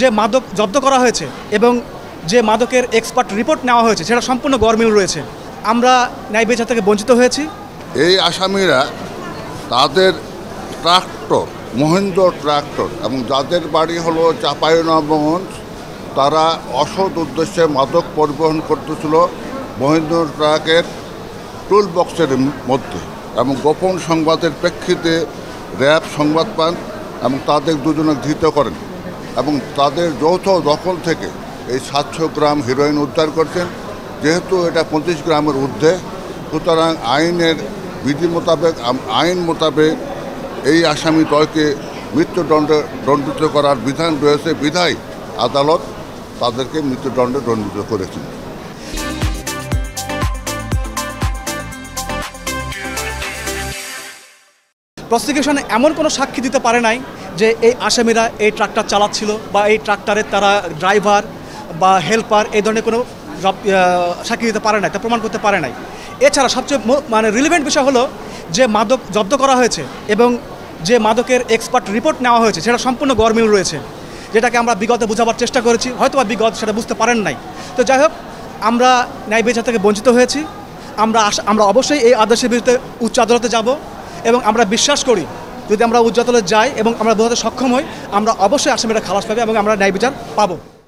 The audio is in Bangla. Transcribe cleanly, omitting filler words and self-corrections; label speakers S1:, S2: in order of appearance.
S1: যে মাদক জব্দ করা হয়েছে এবং যে মাদকের এক্সপার্ট রিপোর্ট নেওয়া হয়েছে সেটা সম্পূর্ণ গরমিল রয়েছে। আমরা ন্যায় বিচার থেকে বঞ্চিত হয়েছি।
S2: এই আসামিরা তাদের ট্রাক্টর, মহেন্দ্র ট্রাক্টর, এবং যাদের বাড়ি হলো চাঁপাইনবাবগঞ্জ, তারা অসৎ উদ্দেশ্যে মাদক পরিবহন করতেছিল মহেন্দ্র ট্রাকের টুল বক্সের মধ্যে, এবং গোপন সংবাদের প্রেক্ষিতে র্যাব সংবাদ পান এবং তাদের দুজনে ধৃত করেন এবং তাদের যৌথ দখল থেকে এই 700 গ্রাম হেরোইন উদ্ধার করছেন। যেহেতু এটা 25 গ্রামের ঊর্ধ্বে, সুতরাং আইনের বিধি মোতাবেক, আইন মোতাবেক এই আসামি দলকে মৃত্যুদণ্ডে দণ্ডিত করার বিধান রয়েছে, বিধায় আদালত তাদেরকে মৃত্যুদণ্ডে দণ্ডিত করেছেন।
S1: প্রসিকিউশন এমন কোনো সাক্ষী দিতে পারে নাই যে এই আসামিরা এই ট্রাক্টর চালাচ্ছিল বা এই ট্রাক্টরের তারা ড্রাইভার বা হেল্পার, এই ধরনের কোনো সাক্ষী দিতে পারে নাই, তা প্রমাণ করতে পারে নাই। এছাড়া সবচেয়ে রিলেভেন্ট বিষয় হলো যে মাদক জব্দ করা হয়েছে এবং যে মাদকের এক্সপার্ট রিপোর্ট নেওয়া হয়েছে সেটা সম্পূর্ণ গরমিল রয়েছে, যেটাকে আমরা বিগতে বোঝাবার চেষ্টা করেছি, হয়তোবা বিগত সেটা বুঝতে পারেন নাই। তো যাই হোক, আমরা ন্যায় বিচার থেকে বঞ্চিত হয়েছি। আমরা অবশ্যই এই আদেশের বিরুদ্ধে উচ্চ আদালতে যাব এবং আমরা বিশ্বাস করি যদি আমরা উচ্চ আদালতে যাই এবং আমরা বোঝাতে সক্ষম হই, আমরা অবশ্যই আসামিরা খালাস পাবে এবং আমরা ন্যায় বিচার পাবো।